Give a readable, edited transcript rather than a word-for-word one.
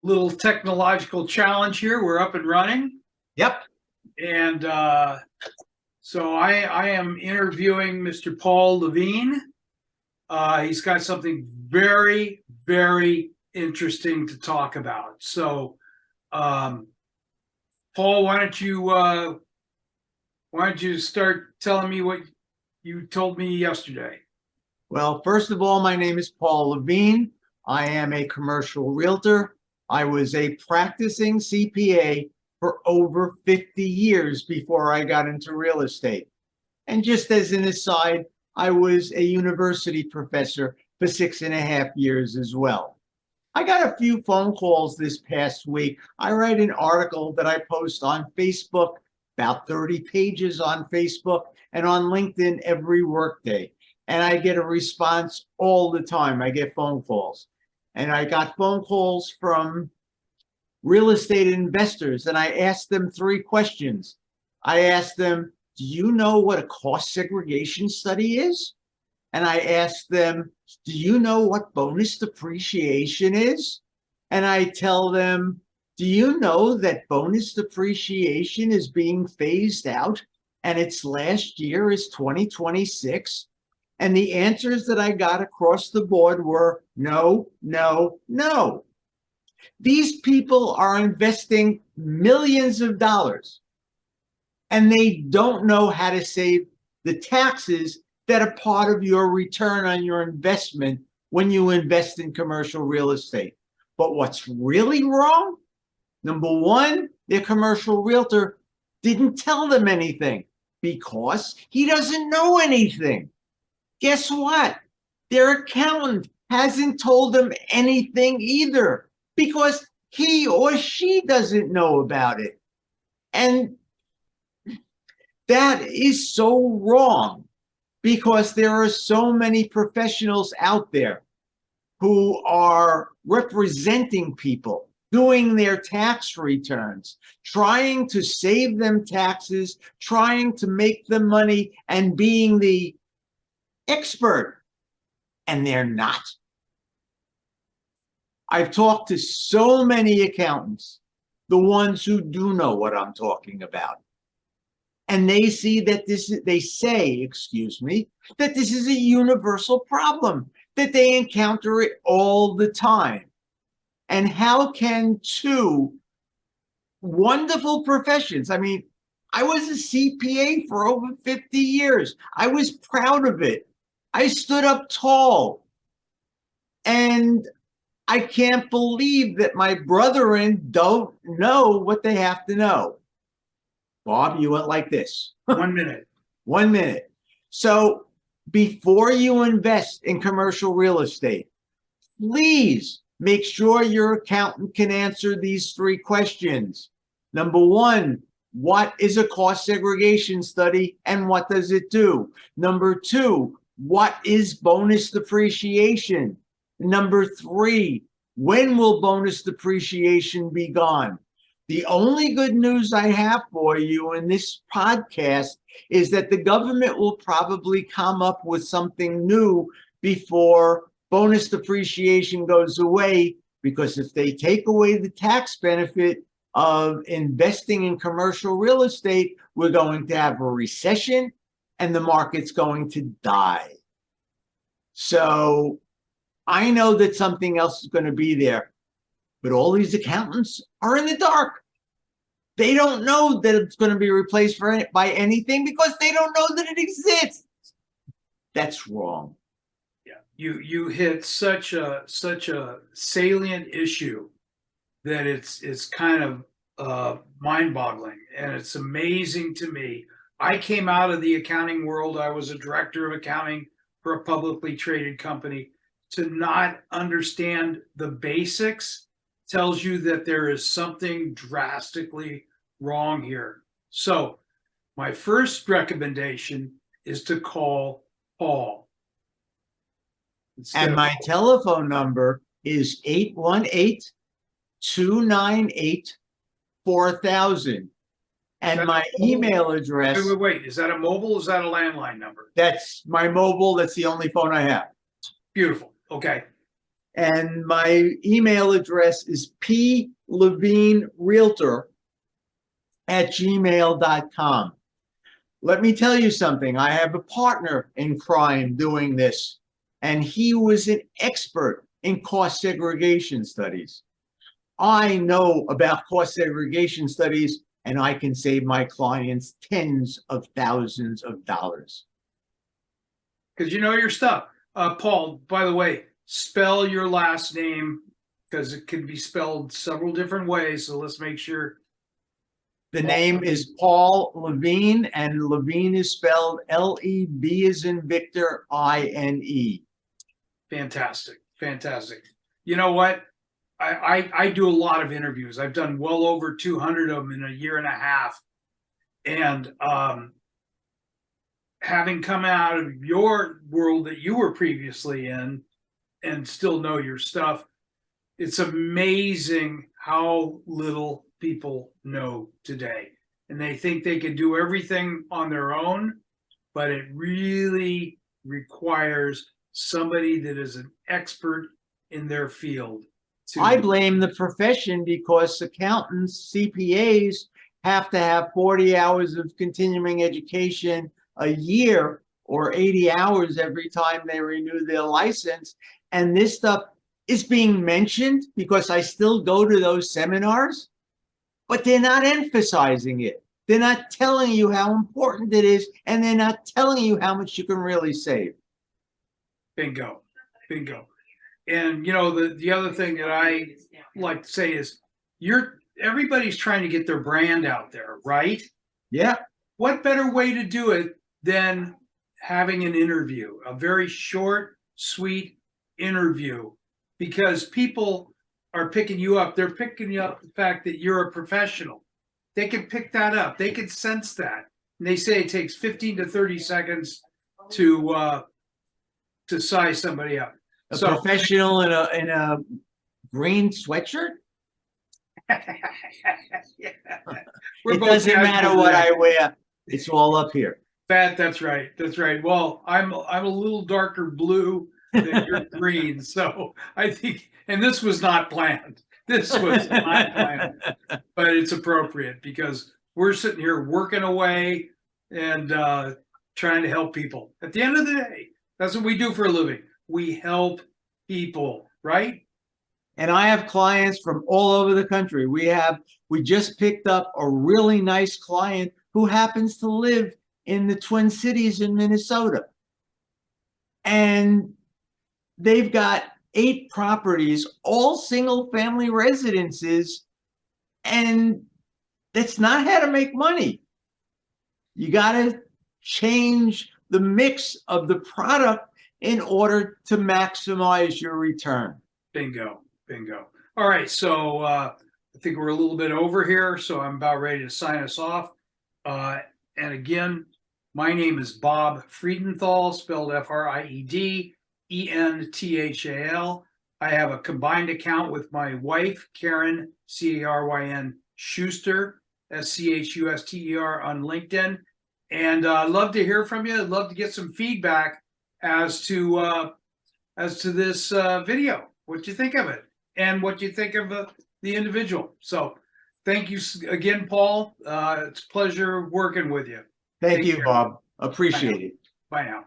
Little technological challenge here. We're up and running. Yep. And so I am interviewing Mr. Paul Levine. He's got something very, very interesting to talk about. So, Paul, why don't you start telling me what you told me yesterday? Well, first of all, my name is Paul Levine. I am a commercial realtor. I was a practicing CPA for over 50 years before I got into real estate. And just as an aside, I was a university professor for 6.5 years as well. I got a few phone calls this past week. I write an article that I post on Facebook, about 30 pages on Facebook, and on LinkedIn every workday. And I get a response all the time. I get phone calls. And I got phone calls from real estate investors, and I asked them three questions. I asked them, do you know what a cost segregation study is? And I asked them, do you know what bonus depreciation is? And I tell them, do you know that bonus depreciation is being phased out and its last year is 2026? And the answers that I got across the board were no, no, no. These people are investing millions of dollars and they don't know how to save the taxes that are part of your return on your investment when you invest in commercial real estate. But what's really wrong? Number one, their commercial realtor didn't tell them anything because he doesn't know anything. Guess what? Their accountant hasn't told them anything either because he or she doesn't know about it. And that is so wrong because there are so many professionals out there who are representing people, doing their tax returns, trying to save them taxes, trying to make them money, and being the expert, and they're not. I've talked to so many accountants, the ones who do know what I'm talking about. And they see that they say, that this is a universal problem, that they encounter it all the time. And how can two wonderful professions, I mean, I was a CPA for over 50 years. I was proud of it. I stood up tall. And I can't believe that my brethren don't know what they have to know. Bob, you went like this. 1 minute. 1 minute. So before you invest in commercial real estate, please make sure your accountant can answer these three questions. Number one, what is a cost segregation study and what does it do? Number two, what is bonus depreciation? Number three, when will bonus depreciation be gone? The only good news I have for you in this podcast is that the government will probably come up with something new before bonus depreciation goes away, because if they take away the tax benefit of investing in commercial real estate, we're going to have a recession and the market's going to die. So I know that something else is going to be there, but all these accountants are in the dark. They don't know that it's going to be replaced by anything because they don't know that it exists. That's wrong. Yeah, you hit such a salient issue that it's kind of mind-boggling, and it's amazing to me. I came out of the accounting world. I was a director of accounting for a publicly traded company. To not understand the basics tells you that there is something drastically wrong here. So my first recommendation is to call Paul. And my telephone number is 818-298-4000. And my email address. Wait. Is that a mobile? Is that a landline number? That's my mobile. That's the only phone I have. Beautiful. Okay. And my email address is plevinerealtor@gmail.com. Let me tell you something. I have a partner in crime doing this, and he was an expert in cost segregation studies. I know about cost segregation studies, and I can save my clients tens of thousands of dollars. Because you know your stuff. Paul, by the way, spell your last name because it can be spelled several different ways. So let's make sure. The name is Paul Levine, and Levine is spelled L-E-V as in Victor, I-N-E. Fantastic. Fantastic. You know what? I do a lot of interviews. I've done well over 200 of them in a year and a half. And having come out of your world that you were previously in and still know your stuff, it's amazing how little people know today. And they think they can do everything on their own, but it really requires somebody that is an expert in their field. I blame the profession because accountants, CPAs, have to have 40 hours of continuing education a year or 80 hours every time they renew their license. And this stuff is being mentioned because I still go to those seminars, but they're not emphasizing it. They're not telling you how important it is, and they're not telling you how much you can really save. Bingo. Bingo. And you know, the other thing that I like to say is everybody's trying to get their brand out there, right? Yeah. What better way to do it than having an interview, a very short, sweet interview, because people are picking you up. They're picking you up the fact that you're a professional. They can pick that up. They can sense that. And they say it takes 15 to 30 seconds to size somebody up. A professional in a green sweatshirt? Yeah. It doesn't matter what I wear. It's all up here. That's right. That's right. Well, I'm a little darker blue than you're green, so I think. And this was not planned. This was not planned, but it's appropriate because we're sitting here working away and trying to help people. At the end of the day, that's what we do for a living. We help people, right? And I have clients from all over the country. We just picked up a really nice client who happens to live in the Twin Cities in Minnesota. And they've got 8 properties, all single family residences, and that's not how to make money. You got to change the mix of the product in order to maximize your return. Bingo, bingo. All right, so I think we're a little bit over here, so I'm about ready to sign us off. And again, my name is Bob Friedenthal, spelled Friedenthal. I have a combined account with my wife, Karen, Caryn Schuster, Schuster on LinkedIn. And I'd love to hear from you. I'd love to get some feedback as to this video, what you think of it and what you think of the individual. So thank you again, Paul. It's a pleasure working with you. Thank you, Bob. Appreciate it. Bye now.